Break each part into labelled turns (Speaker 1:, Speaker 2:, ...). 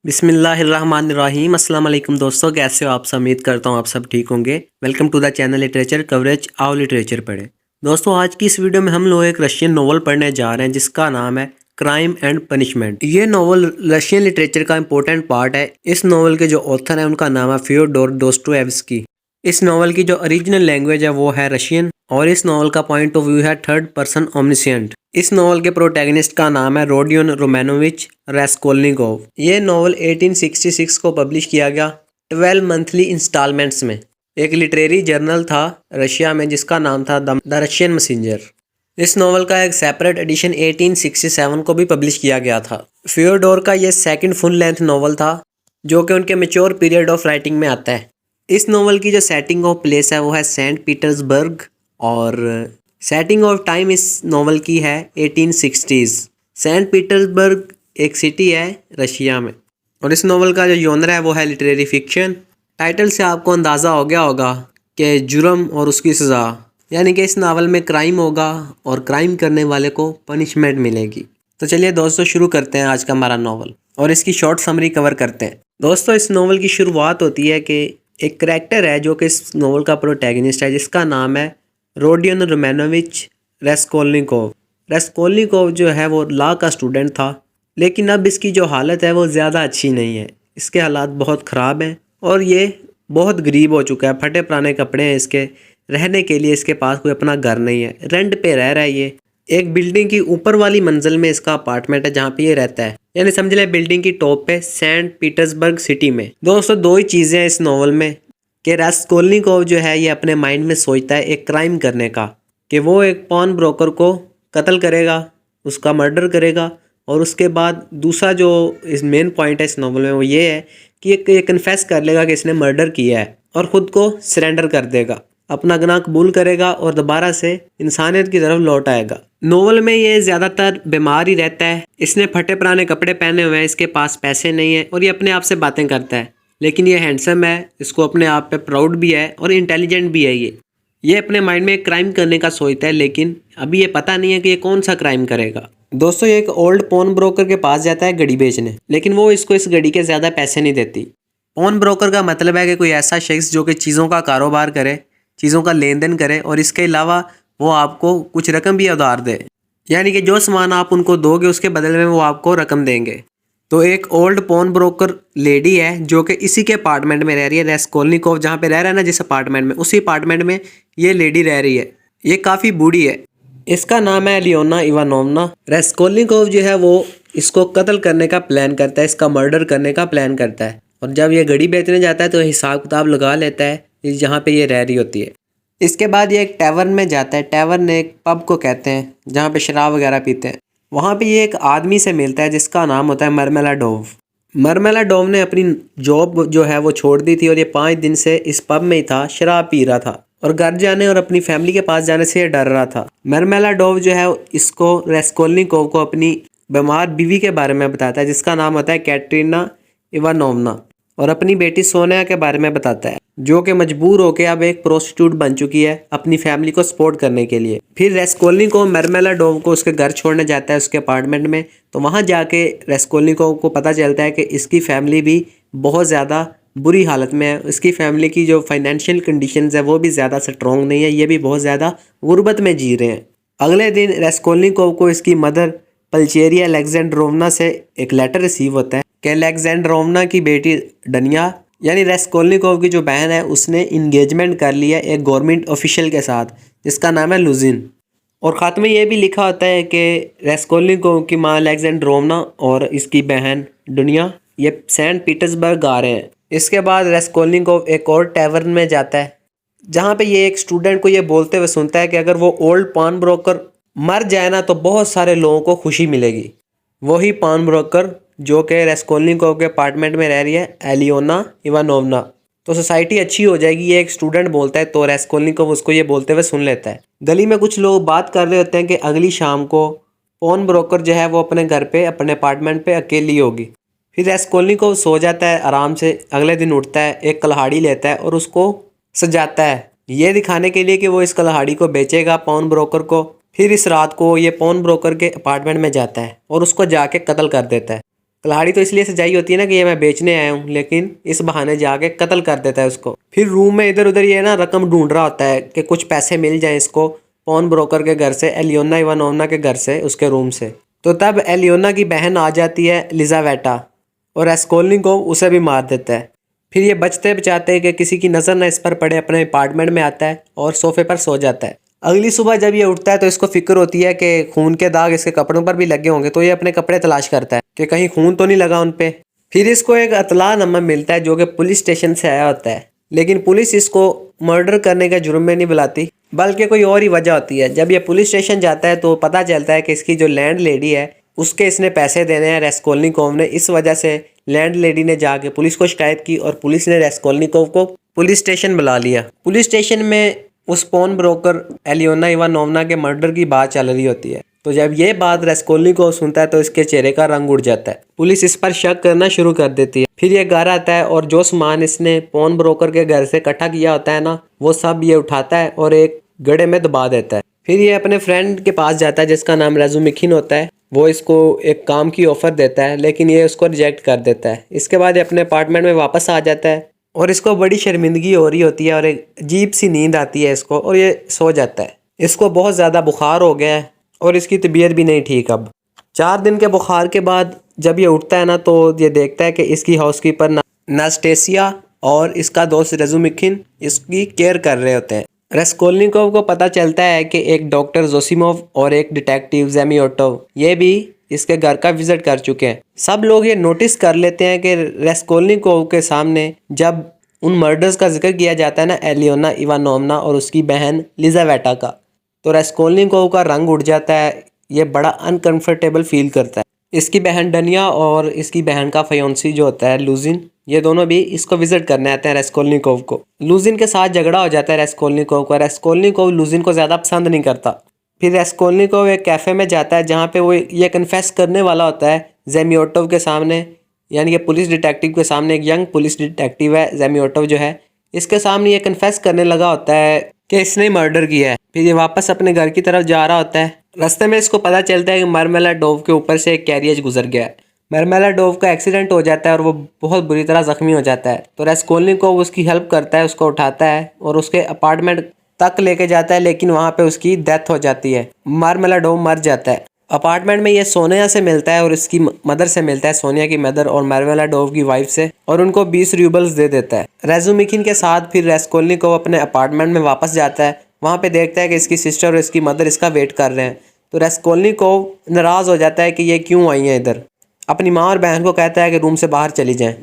Speaker 1: बिस्मिल्लाहिर्रहमानिर्रहीम। अस्सलाम वालेकुम दोस्तों, कैसे हो आप सब? उम्मीद करता हूँ आप सब ठीक होंगे। Welcome to the channel literature coverage. आओ लिटरेचर पढ़ें। दोस्तों, आज की इस वीडियो में हम लोग एक रशियन नॉवल पढ़ने जा रहे हैं जिसका नाम है क्राइम एंड पनिशमेंट। ये नॉवल रशियन लिटरेचर का इंपॉर्टेंट पार्ट है। इस नॉवल के जो ऑथर हैं उनका नाम है फ्योडोर दोस्तोयेव्स्की। इस नॉवल की जो ओरिजिनल लैंग्वेज है वो है रशियन और इस नॉवल का पॉइंट ऑफ व्यू है थर्ड पर्सन ओमनिसेंट। इस नॉवल के प्रोटैगनिस्ट का नाम है रोडियन रोमानोविच रास्कोल्निकोव। ये नॉवल 1866 को पब्लिश किया गया 12 मंथली इंस्टॉलमेंट्स में। एक लिटरेरी जर्नल था रशिया में जिसका नाम था द रशियन मैसेंजर। इस नॉवल का एक सेपरेट एडिशन 1867 को भी पब्लिश किया गया था। फ्योडोर का ये सेकंड फुल लेंथ नॉवल था जो कि उनके मैच्योर पीरियड ऑफ राइटिंग में आता है। इस नॉवल की जो सेटिंग ऑफ प्लेस है वो है सेंट पीटर्सबर्ग और सेटिंग ऑफ टाइम इस नॉवल की है 1860s। सेंट पीटर्सबर्ग एक सिटी है रशिया में और इस नॉवल का जो जॉनर है वो है लिटरेरी फिक्शन। टाइटल से आपको अंदाज़ा हो गया होगा कि जुर्म और उसकी सज़ा, यानी कि इस नावल में क्राइम होगा और क्राइम करने वाले को पनिशमेंट मिलेगी। तो चलिए दोस्तों, शुरू करते हैं आज का हमारा नॉवल और इसकी शॉर्ट समरी कवर करते हैं। दोस्तों, इस नॉवल की शुरुआत होती है कि एक करैक्टर है जो कि इस नॉवल का प्रोटैगनिस्ट है जिसका नाम है रोडियन रोमानोविच रास्कोल्निकोव। रास्कोल्निकोव जो है वो लॉ का स्टूडेंट था, लेकिन अब इसकी जो हालत है वो ज़्यादा अच्छी नहीं है। इसके हालात बहुत ख़राब हैं और ये बहुत गरीब हो चुका है। फटे पुराने कपड़े हैं इसके, रहने के लिए इसके पास कोई अपना घर नहीं है, रेंट पे रह रहा है ये। एक बिल्डिंग की ऊपर वाली मंजिल में इसका अपार्टमेंट है जहाँ पे ये रहता है, यानी समझ ले बिल्डिंग की टॉप पे सेंट पीटर्सबर्ग सिटी में। दोस्तों, दो ही चीज़ें हैं इस नॉवल में कि रास्कोल्निकोव जो है ये अपने माइंड में सोचता है एक क्राइम करने का, कि वो एक पॉन ब्रोकर को कत्ल करेगा, उसका मर्डर करेगा। और उसके बाद दूसरा जो इस मेन पॉइंट है इस नॉवल में वो ये है कि ये कन्फेस कर लेगा कि इसने मर्डर किया है और ख़ुद को सरेंडर कर देगा, अपना गुनाह कबूल करेगा और दोबारा से इंसानियत की तरफ लौट आएगा। नॉवल में ये ज़्यादातर बीमार ही रहता है। इसने फटे पुराने कपड़े पहने हुए हैं, इसके पास पैसे नहीं है और ये अपने आप से बातें करता है, लेकिन ये हैंडसम है, इसको अपने आप पे प्राउड भी है और इंटेलिजेंट भी है। ये अपने माइंड में एक क्राइम करने का सोचता है, लेकिन अभी ये पता नहीं है कि ये कौन सा क्राइम करेगा। दोस्तों, ये एक ओल्ड पॉन ब्रोकर के पास जाता है घड़ी बेचने, लेकिन वो इसको इस घड़ी के ज़्यादा पैसे नहीं देती। पॉन ब्रोकर का मतलब है कि कोई ऐसा शख्स जो कि चीज़ों का कारोबार करे, चीज़ों का लेन देन करे और इसके अलावा वो आपको कुछ रकम भी उधार दे, यानी कि जो सामान आप उनको दोगे उसके बदले में वो आपको रकम देंगे। तो एक ओल्ड पॉन ब्रोकर लेडी है जो कि इसी के अपार्टमेंट में रह रही है। रास्कोल्निकोव जहाँ पे रह रहा है ना, जिस अपार्टमेंट में, उसी अपार्टमेंट में ये लेडी रह रही है। ये काफ़ी बूढ़ी है। इसका नाम है एलियोना इवानोवना। रास्कोल्निकोव जो है वो इसको कत्ल करने का प्लान करता है, इसका मर्डर करने का प्लान करता है। और जब ये घड़ी बेचने जाता है तो हिसाब किताब लगा लेता है जहाँ पे ये रह रही होती है। इसके बाद ये एक टैवर्न में जाता है। टैवर्न एक पब को कहते हैं जहाँ पे शराब वगैरह पीते हैं। वहाँ पे ये एक आदमी से मिलता है जिसका नाम होता है मरमेलाडोव। मरमेलाडोव ने अपनी जॉब जो है वो छोड़ दी थी और ये 5 दिन से इस पब में ही था, शराब पी रहा था और घर जाने और अपनी फैमिली के पास जाने से ये डर रहा था। मरमेलाडोव जो है इसको रास्कोल्निकोव को अपनी बीमार बीवी के बारे में बताता है जिसका नाम होता है कैटरीना इवानोवना, और अपनी बेटी सोनिया के बारे में बताता है जो कि मजबूर होकर अब एक प्रोस्टिट्यूट बन चुकी है अपनी फैमिली को सपोर्ट करने के लिए। फिर रास्कोल्निकोव मरमेलाडोव को उसके घर छोड़ने जाता है, उसके अपार्टमेंट में। तो वहाँ जाके रास्कोल्निकोव को पता चलता है कि इसकी फैमिली भी बहुत ज़्यादा बुरी हालत में है। इसकी फैमिली की जो फाइनेंशियल कंडीशंस है वो भी ज़्यादा स्ट्रॉन्ग नहीं है, ये भी बहुत ज़्यादा गुर्बत में जी रहे हैं। अगले दिन रास्कोल्निकोव को इसकी मदर पल्चेरिया अलेक्जेंड्रोवना से एक लेटर रिसीव होता है कि अलेक्जेंड्रोवना की बेटी डनिया यानी रास्कोल्निकोव की जो बहन है उसने इंगेजमेंट कर लिया एक गवर्नमेंट ऑफिशियल के साथ जिसका नाम है लुजिन। और ख़त में ये भी लिखा होता है कि रास्कोल्निकोव की माँ अलेक्जेंड्रोवना और इसकी बहन डनिया ये सेंट पीटर्सबर्ग आ रहे हैं। इसके बाद रास्कोल्निकोव एक और टैवर्न में जाता है जहाँ पे ये एक स्टूडेंट को ये बोलते हुए सुनता है कि अगर वो ओल्ड पान ब्रोकर मर जाए ना तो बहुत सारे लोगों को खुशी मिलेगी। वही पान ब्रोकर जो कि रास्कोल्निकोव के अपार्टमेंट में रह रही है, एलियोना इवानोवना। तो सोसाइटी अच्छी हो जाएगी, ये एक स्टूडेंट बोलता है। तो रास्कोल्निकोव उसको ये बोलते हुए सुन लेता है। गली में कुछ लोग बात कर रहे होते हैं कि अगली शाम को पॉन ब्रोकर जो है वो अपने घर पे, अपने अपार्टमेंट पे अकेली होगी। फिर रास्कोल्निकोव सो जाता है आराम से। अगले दिन उठता है, एक कुल्हाड़ी लेता है और उसको सजाता है, ये दिखाने के लिए कि वो इस कुल्हाड़ी को बेचेगा पॉन ब्रोकर को। फिर इस रात को ये पॉन ब्रोकर के अपार्टमेंट में जाता है और उसको जाके कत्ल कर देता है। कुल्हाड़ी तो इसलिए सजाई होती है ना कि ये मैं बेचने आया हूँ, लेकिन इस बहाने जाके कत्ल कर देता है उसको। फिर रूम में इधर उधर ये ना रकम ढूंढ रहा होता है कि कुछ पैसे मिल जाएं इसको पॉन ब्रोकर के घर से, एलियोना इवानोवना के घर से, उसके रूम से। तो तब एलियोना की बहन आ जाती है लिजावेटा, और रास्कोल्निकोव उसे भी मार देता है। फिर ये बचते बचाते कि किसी की नज़र न इस पर पड़े अपने अपार्टमेंट में आता है और सोफे पर सो जाता है। अगली सुबह जब ये उठता है तो इसको फिक्र होती है कि खून के दाग इसके कपड़ों पर भी लगे होंगे, तो ये अपने कपड़े तलाश करता है कि कहीं खून तो नहीं लगा उन पे। फिर इसको एक इत्तला मिलता है जो कि पुलिस स्टेशन से आया होता है, लेकिन पुलिस इसको मर्डर करने के जुर्म में नहीं बुलाती, बल्कि कोई और ही वजह होती है। जब ये पुलिस स्टेशन जाता है तो पता चलता है कि इसकी जो लैंड लेडी है उसके इसने पैसे देने हैं रास्कोल्निकोव ने। इस वजह से लैंड लेडी ने जाके पुलिस को शिकायत की और पुलिस ने रास्कोल्निकोव को पुलिस स्टेशन बुला लिया। पुलिस स्टेशन में उस पॉन ब्रोकर एलियोना इवानोवना के मर्डर की बात चल रही होती है। तो जब ये बात रास्कोल्निकोव सुनता है तो इसके चेहरे का रंग उड़ जाता है। पुलिस इस पर शक करना शुरू कर देती है। फिर ये घर आता है और जो सामान इसने पॉन ब्रोकर के घर से इकट्ठा किया होता है ना, वो सब ये उठाता है और एक गड्ढे में दबा देता है। फिर ये अपने फ्रेंड के पास जाता है जिसका नाम राजुमिखिन होता है। वो इसको एक काम की ऑफर देता है, लेकिन ये उसको रिजेक्ट कर देता है। इसके बाद ये अपने अपार्टमेंट में वापस आ जाता है और इसको बड़ी शर्मिंदगी हो रही होती है और एक अजीब सी नींद आती है इसको, और ये सो जाता है। इसको बहुत ज़्यादा बुखार हो गया है और इसकी तबीयत भी नहीं ठीक। अब 4 दिन के बुखार के बाद जब ये उठता है ना, तो ये देखता है कि इसकी हाउसकीपर नास्टेसिया और इसका दोस्त राजुमिखिन इसकी केयर कर रहे होते हैं। रास्कोल्निकोव को पता चलता है कि एक डॉक्टर जोसिमोव और एक डिटेक्टिव ज़ेमियोटोव ये भी इसके घर का विजिट कर चुके हैं। सब लोग ये नोटिस कर लेते हैं कि रास्कोल्निकोव के सामने जब उन मर्डर्स का जिक्र किया जाता है ना, एलियोना इवानोवना और उसकी बहन लिजावेटा का, तो रास्कोल्निकोव का रंग उड़ जाता है। ये बड़ा अनकंफर्टेबल फील करता है। इसकी बहन डनिया और इसकी बहन का फयोंसी जो होता है लूजिन, ये दोनों भी इसको विजिट करने आते हैं रास्कोल्निकोव को। लूजिन के साथ झगड़ा हो जाता है रास्कोल्निकोव का। रास्कोल्निकोव लूजिन को ज़्यादा पसंद नहीं करता। फिर रास्कोल्निकोव एक कैफ़े में जाता है जहाँ पे वो ये कन्फेस करने वाला होता है ज़ेमियोटोव के सामने, यानी कि पुलिस डिटेक्टिव के सामने। एक यंग पुलिस डिटेक्टिव है ज़ेमियोटोव जो है, इसके सामने ये कन्फेस करने लगा होता है कि इसने मर्डर किया है। फिर ये वापस अपने घर की तरफ जा रहा होता है। रास्ते में इसको पता चलता है कि मार्मेलाडोव के ऊपर से एक कैरियज गुजर गया है। मार्मेलाडोव का एक्सीडेंट हो जाता है और वो बहुत बुरी तरह ज़ख्मी हो जाता है। तो रास्कोल्निकोव उसकी हेल्प करता है, उसको उठाता है और उसके अपार्टमेंट तक लेके जाता है, लेकिन वहाँ पे उसकी डेथ हो जाती है। मार्मेलाडोव मर जाता है। अपार्टमेंट में ये सोनिया से मिलता है और इसकी मदर से मिलता है, सोनिया की मदर और मार्मेलाडोव की वाइफ से, और उनको 20 रूबल्स दे देता है। राजुमिखिन के साथ फिर रास्कोल्निकोव अपने अपार्टमेंट में वापस जाता है। वहाँ पे देखता है कि इसकी सिस्टर और इसकी मदर इसका वेट कर रहे हैं। तो रास्कोल्निकोव नाराज़ हो जाता है कि ये क्यों आई हैं इधर। अपनी माँ और बहन को कहता है कि रूम से बाहर चली जाएं,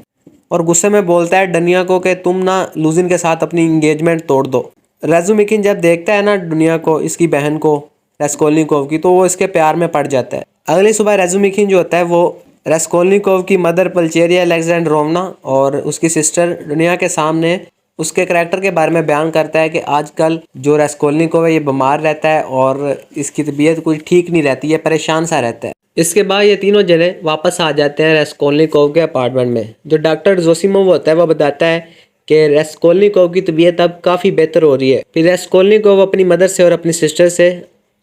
Speaker 1: और गुस्से में बोलता है डनिया को कि तुम ना लूजिन के साथ अपनी इंगेजमेंट तोड़ दो। राजुमिखिन जब देखता है ना दुनिया को, इसकी बहन को, रास्कोल्निकोव की, तो वो इसके प्यार में पड़ जाता है। अगली सुबह राजुमिखिन जो होता है वो रास्कोल्निकोव की मदर पल्चेरिया अलेक्जेंड्रोवना और उसकी सिस्टर दुनिया के सामने उसके करैक्टर के बारे में बयान करता है कि आजकल जो रास्कोल्निकोव है ये बीमार रहता है और इसकी तबीयत कुछ ठीक नहीं रहती है, परेशान सा रहता है। इसके बाद ये तीनों जने वापस आ जाते हैं रास्कोल्निकोव के अपार्टमेंट में। जो डॉक्टर जोसिमोव होता है वो बताता है कि रास्कोल्निकोव की तबीयत अब काफ़ी बेहतर हो रही है। फिर रास्कोल्निकोव अपनी मदर से और अपनी सिस्टर से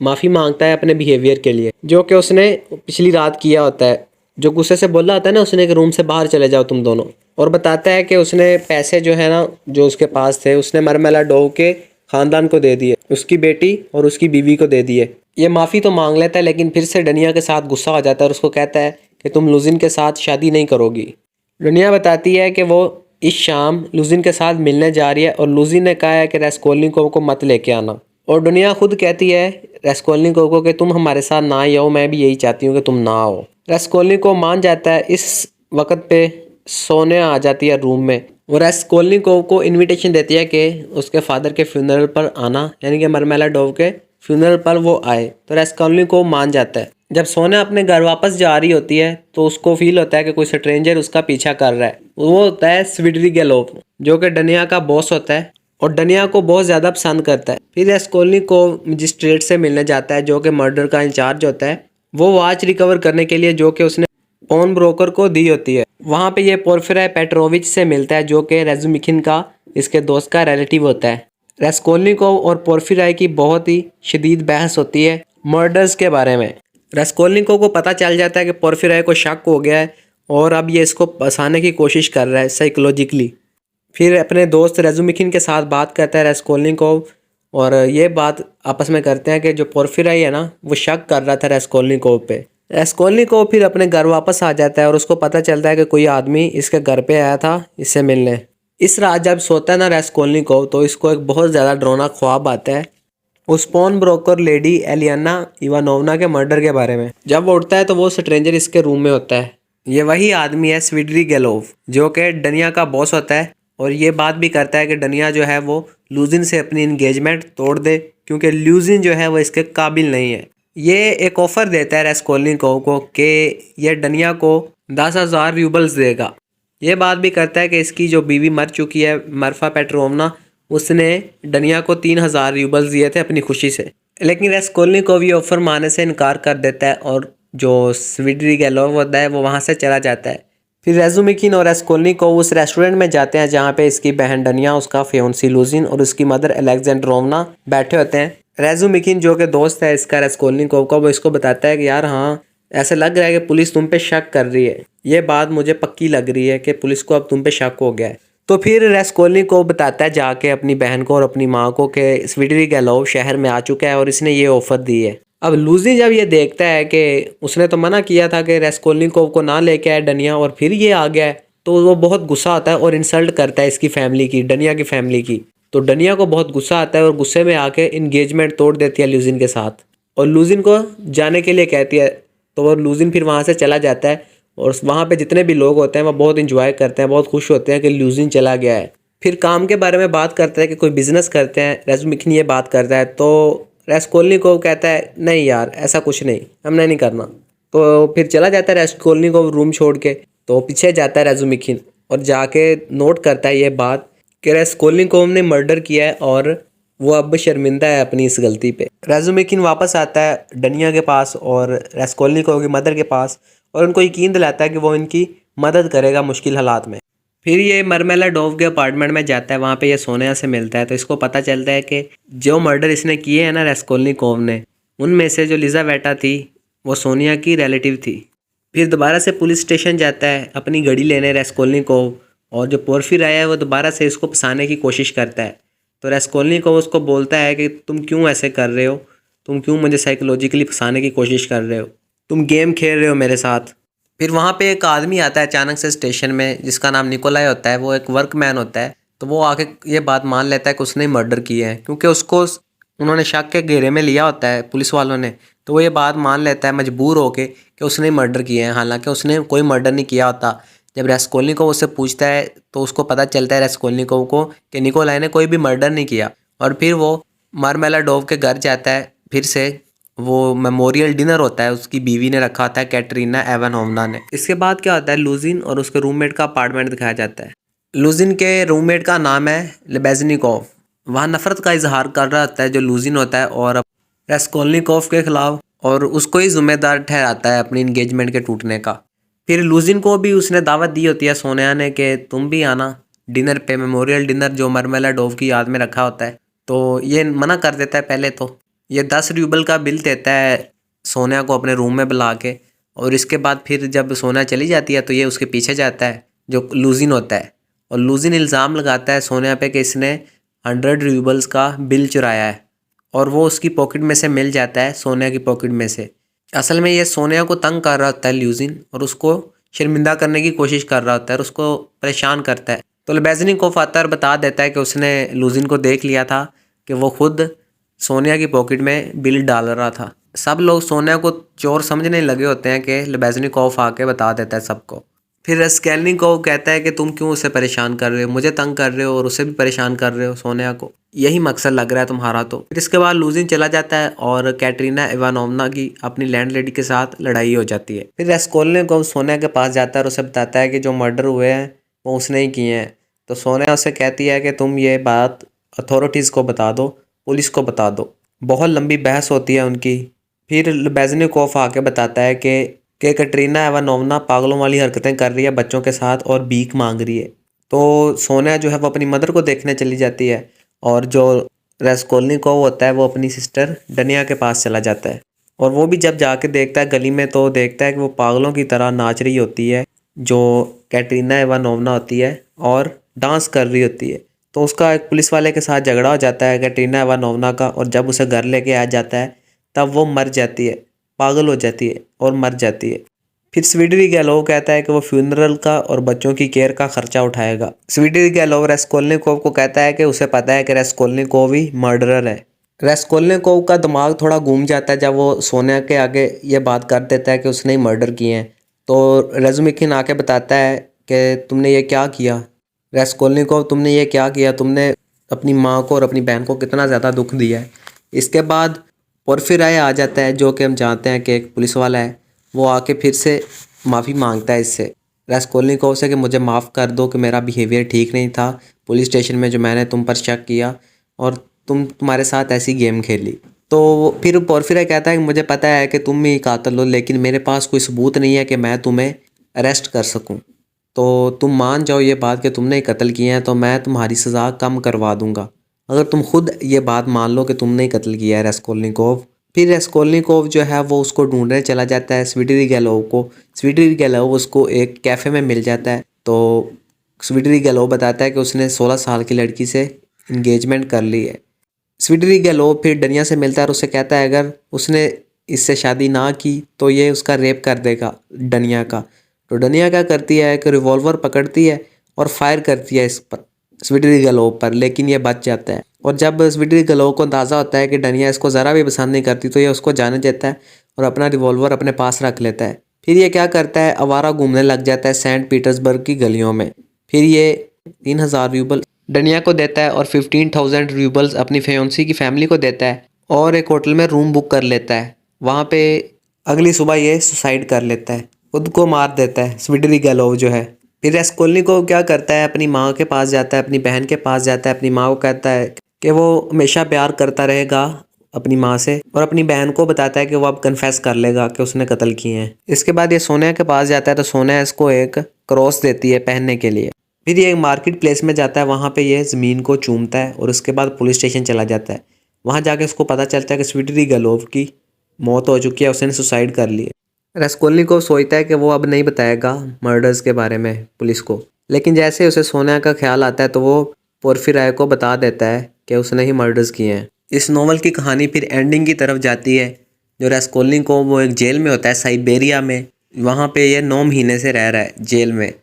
Speaker 1: माफ़ी मांगता है अपने बिहेवियर के लिए, जो कि उसने पिछली रात किया होता है। जो गुस्से से बोला होता है ना उसने कि रूम से बाहर चले जाओ तुम दोनों, और बताता है कि उसने पैसे जो है ना जो उसके पास थे उसने मार्मेलाडोव के ख़ानदान को दे दिए, उसकी बेटी और उसकी बीवी को दे दिए। ये माफ़ी तो मांग लेता है, लेकिन फिर से डनिया के साथ गुस्सा हो जाता है और उसको कहता है कि तुम लूजिन के साथ शादी नहीं करोगी। डनिया बताती है कि वो इस शाम लूजिन के साथ मिलने जा रही है और लूजिन ने कहा है कि रास्कोल्निकोव को मत लेके आना। और दुनिया खुद कहती है रास्कोल्निकोव को कि तुम हमारे साथ ना ही आओ, मैं भी यही चाहती हूँ कि तुम ना आओ। रास्कोल्निकोव मान जाता है। इस वक्त पे सोनिया आ जाती है रूम में और रास्कोल्निकोव को इनविटेशन देती है कि उसके फादर के फ्यूनरल पर आना, यानी कि मार्मेलाडोव के फ्यूनरल पर वो आए। तो रास्कोल्निकोव मान जाता है। जब सोनिया अपने घर वापस जा रही होती है तो उसको फील होता है कि कोई स्ट्रेंजर उसका पीछा कर रहा है। वो होता है स्विड्रिगेलोव, जो कि डनिया का बॉस होता है और डनिया को बहुत ज़्यादा पसंद करता है। फिर रास्कोल्निकोव मजिस्ट्रेट से मिलने जाता है जो कि मर्डर का इंचार्ज होता है, वो वॉच रिकवर करने के लिए जो कि उसने पॉन ब्रोकर को दी होती है। वहाँ पे ये पोर्फिराय पेट्रोविच से मिलता है जो कि राजुमिखिन का, इसके दोस्त का रिलेटिव होता है। रास्कोल्निकोव और पोर्फिराय की बहुत ही शदीद बहस होती है मर्डर्स के बारे में। रास्कोल्निकोव को पता चल जाता है कि पोर्फिराय को शक हो गया है और अब ये इसको फंसाने की कोशिश कर रहा है साइकोलॉजिकली। फिर अपने दोस्त रेजुमिखिन के साथ बात करता है रेस्कोल्निकोव, और ये बात आपस में करते हैं कि जो पोर्फिराई है ना, वो शक कर रहा था रेस्कोल्निकोव पे। रेस्कोल्निकोव फिर अपने घर वापस आ जाता है और उसको पता चलता है कि कोई आदमी इसके घर पे आया था इससे मिलने। इस रात जब सोता है ना रेस्कोल्निकोव, तो इसको एक बहुत ज़्यादा डरावना ख्वाब आता है उस पॉन ब्रोकर लेडी एलियाना इवानोवना के मर्डर के बारे में। जब वो उठता है तो वो स्ट्रेंजर इसके रूम में होता है। ये वही आदमी है स्विड्री गेलोव, जो कि डनिया का बॉस होता है, और ये बात भी करता है कि डनिया जो है वो लूजिन से अपनी इंगेजमेंट तोड़ दे, क्योंकि लूजिन जो है वो इसके काबिल नहीं है। ये एक ऑफ़र देता है रेस्कोल्निकोव को कि ये डनिया को 10,000 रूबल्स देगा। ये बात भी करता है कि इसकी जो बीवी मर चुकी है मरफा पेट्रोवना, उसने डनिया को 3,000 रूबल्स दिए थे अपनी खुशी से। लेकिन रेस्कोल्निकोव ये ऑफ़र मानने से इनकार कर देता है और जो स्विड्री गेलोव होता है वो वहाँ से चला जाता है। फिर रेजुमिखिन और रेस्कोल्निकोव उस रेस्टोरेंट में जाते हैं जहाँ पे इसकी बहन डनिया, उसका फियोन्सी लूजिन और उसकी मदर अलेक्जेंड्रोवना बैठे होते हैं। रेजुमिखिन जो कि दोस्त है इसका रेस्कोल्निकोव का, वो इसको बताता है कि यार हाँ, ऐसा लग रहा है कि पुलिस तुम पे शक कर रही है। ये बात मुझे पक्की लग रही है कि पुलिस को अब तुम पे शक हो गया है। तो फिर रेस्कोल्निकोव बताता है जाके अपनी बहन को और अपनी माँ को कि स्विड्री गेलोव शहर में आ चुका है और इसने ये ऑफ़र दी है। अब लूजी जब ये देखता है कि उसने तो मना किया था कि रेस्कोल्निकोव को ना लेके आए डनिया, और फिर ये आ गया है, तो वो बहुत गुस्सा आता है और इंसल्ट करता है इसकी फैमिली की, डनिया की फैमिली की। तो डनिया को बहुत गुस्सा आता है और गुस्से में आके इंगेजमेंट तोड़ देती है लूजिन के साथ और लूजिन को जाने के लिए कहती है। तो वो लूजिन फिर वहाँ से चला जाता है और वहाँ पे जितने भी लोग होते हैं वो बहुत इंजॉय करते हैं, बहुत खुश होते हैं कि लूजिन चला गया है। फिर काम के बारे में बात करते हैं कि कोई बिजनेस करते हैं। रेजुमिखिन ये बात करता है तो रेस्कोल्निकोव कहता है नहीं यार, ऐसा कुछ नहीं, हमने नहीं करना। तो फिर चला जाता है रेस्कोल्निकोव रूम छोड़ के। तो पीछे जाता है रेजुमिखिन और जाके नोट करता है ये बात कि रेस्कोल्निकोव ने मर्डर किया है और वो अब शर्मिंदा है अपनी इस गलती पे। रेजुमिखिन वापस आता है डनिया के पास और रेस्कोल्निकोव की मदर के पास और उनको यकीन दिलाता है कि वो इनकी मदद करेगा मुश्किल हालात में। फिर ये मरमेलाडोव के अपार्टमेंट में जाता है, वहाँ पे ये सोनिया से मिलता है। तो इसको पता चलता है कि जो मर्डर इसने किए हैं ना रेस्कोल्निकोव ने, उनमें से जो लिज़ावेटा थी वो सोनिया की रिलेटिव थी। फिर दोबारा से पुलिस स्टेशन जाता है अपनी गाड़ी लेने रेस्कोल्निकोव, और जो पोर्फिराई है वो दोबारा से इसको फंसाने की कोशिश करता है। तो रेस्कोल्निकोव उसको बोलता है कि तुम क्यों ऐसे कर रहे हो, तुम क्यों मुझे साइकोलॉजिकली फंसाने की कोशिश कर रहे हो, तुम गेम खेल रहे हो मेरे साथ। फिर वहाँ पे एक आदमी आता है अचानक से स्टेशन में जिसका नाम निकोलाई होता है, वो एक वर्कमैन होता है। तो वो आके ये बात मान लेता है कि उसने मर्डर किया है, क्योंकि उसको उन्होंने शक के घेरे में लिया होता है पुलिस वालों ने। तो वो ये बात मान लेता है मजबूर होके कि उसने मर्डर किया है, हालांकि उसने कोई मर्डर नहीं किया होता। जब रेस्कोल्निकोव उससे पूछता है तो उसको पता चलता है रेस्कोल्निकोव को कि निकोलाई ने कोई भी मर्डर नहीं किया। और फिर वो मरमेलाडोव के घर जाता है फिर से। वो मेमोरियल डिनर होता है, उसकी बीवी ने रखा होता है कैटरीना इवानोवना ने। इसके बाद क्या होता है, लूजिन और उसके रूममेट का अपार्टमेंट दिखाया जाता है। लूजिन के रूममेट का नाम है लेबेजनिकोव। वहाँ नफरत का इजहार कर रहा होता है जो लूजिन होता है और रेस्कोल्निकोव के खिलाफ, और उसको ही जिम्मेदार ठहराता है अपनी इंगेजमेंट के टूटने का। फिर लूजिन को भी उसने दावत दी होती है सोनिया ने कि तुम भी आना डिनर पे, मेमोरियल डिनर जो मरमेलाडोव की याद में रखा होता है। तो ये मना कर देता है पहले तो। ये 10 रूबल का बिल देता है सोनिया को अपने रूम में बुला के, और इसके बाद फिर जब सोनिया चली जाती है तो ये उसके पीछे जाता है जो लूजिन होता है, और लूजिन इल्ज़ाम लगाता है सोनिया पे कि इसने 100 रूबल्स का बिल चुराया है, और वो उसकी पॉकेट में से मिल जाता है, सोनिया की पॉकेट में से। असल में ये सोनिया को तंग कर रहा होता है लूजिन, और उसको शर्मिंदा करने की कोशिश कर रहा होता है और उसको परेशान करता है। तो लेबेजनिकोव आता है और बता देता है कि उसने लूजिन को देख लिया था कि वो खुद सोनिया की पॉकेट में बिल डाल रहा था। सब लोग सोनिया को चोर समझने लगे होते हैं कि लेबेजनिकोव आके बता देता है सबको। फिर रेस्कोल्निकोव कहता है कि तुम क्यों उसे परेशान कर रहे हो, मुझे तंग कर रहे हो और उसे भी परेशान कर रहे हो सोनिया को, यही मकसद लग रहा है तुम्हारा। तो फिर इसके बाद लूजिन चला जाता है और कैटरीना इवानोवना की अपनी लैंडलेडी के साथ लड़ाई हो जाती है। फिर रेस्कोल्निकोव सोनिया के पास जाता है और उसे बताता है कि जो मर्डर हुए हैं वो उसने ही किए हैं। तो सोनिया उसे कहती है कि तुम ये बात अथॉरिटीज़ को बता दो, पुलिस को बता दो। बहुत लंबी बहस होती है उनकी। फिर लेबेजनिकोव आके बताता है कि कैटरीना इवानोवना पागलों वाली हरकतें कर रही है बच्चों के साथ और भीख मांग रही है। तो सोनिया जो है वो अपनी मदर को देखने चली जाती है, और जो रेस्कोल्निकोव होता है वो अपनी सिस्टर डनिया के पास चला जाता है। और वो भी जब जाके देखता है गली में तो देखता है कि वो पागलों की तरह नाच रही होती है जो कैटरीना इवानोवा होती है और डांस कर रही होती है। तो उसका एक पुलिस वाले के साथ झगड़ा हो जाता है कैटरीना इवानोवा का, और जब उसे घर लेके आ जाता है तब वो मर जाती है, पागल हो जाती है और मर जाती है। फिर स्वीडरी गैलोव कहता है कि वो फ्यूनरल का और बच्चों की केयर का खर्चा उठाएगा। स्वीडरी गैलोव रेस्कोल्निकोव को कहता है कि उसे पता है कि रेस्कोल्निकोव ही मर्डरर है। रेस्कोल्निकोव का दिमाग थोड़ा घूम जाता है जब वो सोनिया के आगे ये बात कर देता है कि उसने ही मर्डर किए हैं। तो रेजुमिखिन आके बताता है कि तुमने ये क्या किया रेस्कोल्निकोव, तुमने ये क्या किया, तुमने अपनी माँ को और अपनी बहन को कितना ज़्यादा दुख दिया है। इसके बाद पोर्फिराय आ जाता है, जो कि हम जानते हैं कि एक पुलिस वाला है। वो आके फिर से माफ़ी मांगता है इससे रेस्कोल्निकोव से कि मुझे माफ़ कर दो कि मेरा बिहेवियर ठीक नहीं था पुलिस स्टेशन में, जो मैंने तुम पर शक किया और तुम्हारे साथ ऐसी गेम खेली। तो फिर पोर्फिराय कहता है कि मुझे पता है कि तुम ही कातिल हो, लेकिन मेरे पास कोई सबूत नहीं है कि मैं तुम्हें अरेस्ट कर सकूं। तो तुम मान जाओ ये बात कि तुमने ही कत्ल किए हैं, तो मैं तुम्हारी सज़ा कम करवा दूंगा अगर तुम खुद ये बात मान लो कि तुमने ही कत्ल किया है रेस्कोल्निकोव। फिर रेस्कोल्निकोव जो है वो उसको ढूंढने चला जाता है स्वीडरी गैलोव को। स्वीडरी गैलोव उसको एक कैफ़े में मिल जाता है। तो स्वीडरी गैलोव बताता है कि उसने 16 साल की लड़की से इंगेजमेंट कर ली है। स्वीडरी गैलोव फिर डनिया से मिलता है और उसे कहता है अगर उसने इससे शादी ना की तो ये उसका रेप कर देगा डनिया का। तो डनिया क्या करती है कि रिवॉल्वर पकड़ती है और फायर करती है इस पर, स्वीडरी गैलोव पर, लेकिन ये बच जाता है। और जब स्वीडरी गैलोव को अंदाज़ा होता है कि डनिया इसको ज़रा भी पसंद नहीं करती, तो ये उसको जाने देता है और अपना रिवॉल्वर अपने पास रख लेता है। फिर ये क्या करता है, आवारा घूमने लग जाता है सेंट पीटर्सबर्ग की गलियों में। फिर ये 3000 रूबल डनिया को देता है और 15,000 रूबल्स अपनी फेयोंसी की फैमिली को देता है और एक होटल में रूम बुक कर लेता है। वहाँ पे अगली सुबह ये सुसाइड कर लेता है, खुद को मार देता है स्वीडरी गैलोव जो है। फिर रेस्कोल्निकोव क्या करता है, अपनी माँ के पास जाता है, अपनी बहन के पास जाता है, अपनी माँ को कहता है कि वो हमेशा प्यार करता रहेगा अपनी माँ से, और अपनी बहन को बताता है कि वो अब कन्फेस कर लेगा कि उसने कत्ल किए हैं। इसके बाद ये सोनिया के पास जाता है, तो सोनिया इसको एक क्रॉस देती है पहनने के लिए। फिर ये एक मार्केट प्लेस में जाता है, वहाँ पे ये ज़मीन को चूमता है और उसके बाद पुलिस स्टेशन चला जाता है। वहाँ जाके उसको पता चलता है कि स्वीडरी गैलोव की मौत हो चुकी है, उसने सुसाइड कर ली है। रेस्कोल्निकोव सोचता है कि वो अब नहीं बताएगा मर्डर्स के बारे में पुलिस को, लेकिन जैसे उसे सोनिया का ख्याल आता है तो वो पोर्फिराय को बता देता है कि उसने ही मर्डर्स किए हैं। इस नॉवल की कहानी फिर एंडिंग की तरफ जाती है। जो रेस्कोल्निकोव वो एक जेल में होता है साइबेरिया में, वहाँ पे ये 9 महीने से रह रहा है जेल में।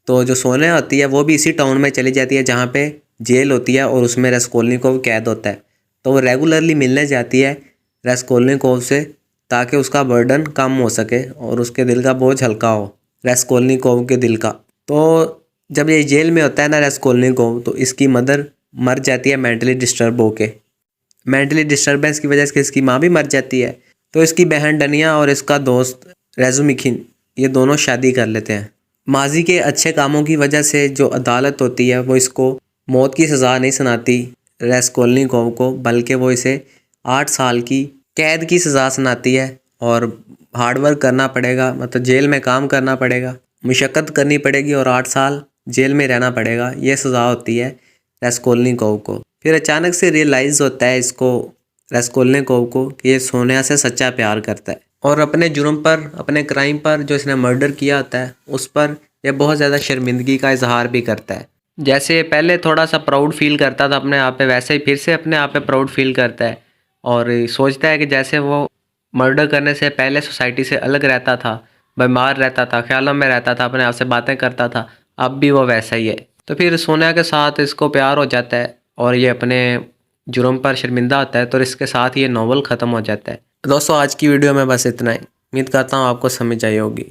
Speaker 1: तो जो सोनिया होती है वो भी इसी टाउन में चली जाती है जहाँ पे जेल होती है और उसमें रेस्कोल्निकोव कैद होता है। तो वो रेगुलरली मिलने जाती है रेस्कोल्निकोव से ताकि उसका बर्डन कम हो सके और उसके दिल का बोझ हल्का हो, रेस्कोल्निकोव के दिल का। तो जब ये जेल में होता है ना रेस्कोल्निकोव, तो इसकी मदर मर जाती है मेंटली डिस्टर्ब होके। मेंटली डिस्टर्बेंस की वजह से इसकी माँ भी मर जाती है। तो इसकी बहन डनिया और इसका दोस्त रेजुमिखिन ये दोनों शादी कर लेते हैं। माजी के अच्छे कामों की वजह से जो अदालत होती है वो इसको मौत की सज़ा नहीं सुनाती रेस्कोल्निकोव को, बल्कि वो इसे 8 साल की कैद की सज़ा सुनाती है और हार्ड वर्क करना पड़ेगा, मतलब जेल में काम करना पड़ेगा, मुशक्क़त करनी पड़ेगी और 8 साल जेल में रहना पड़ेगा। ये सज़ा होती है रेस्कोल्निकोव को। फिर अचानक से रियलाइज़ होता है इसको रेस्कोल्निकोव को कि ये सोनिया से सच्चा प्यार करता है और अपने जुर्म पर, अपने क्राइम पर जो इसने मर्डर किया होता है उस पर यह बहुत ज़्यादा शर्मिंदगी का इजहार भी करता है। जैसे पहले थोड़ा सा प्राउड फील करता था अपने आप पे, वैसे ही फिर से अपने आप पे प्राउड फील करता है और सोचता है कि जैसे वो मर्डर करने से पहले सोसाइटी से अलग रहता था, बीमार रहता था, ख्यालों में रहता था, अपने आप से बातें करता था, अब भी वो वैसा ही है। तो फिर सोनिया के साथ इसको प्यार हो जाता है और ये अपने जुर्म पर शर्मिंदा होता है, तो इसके साथ ये नॉवल ख़त्म हो जाता है। दोस्तों आज की वीडियो में बस इतना ही। उम्मीद करता हूँ आपको समझ आई होगी।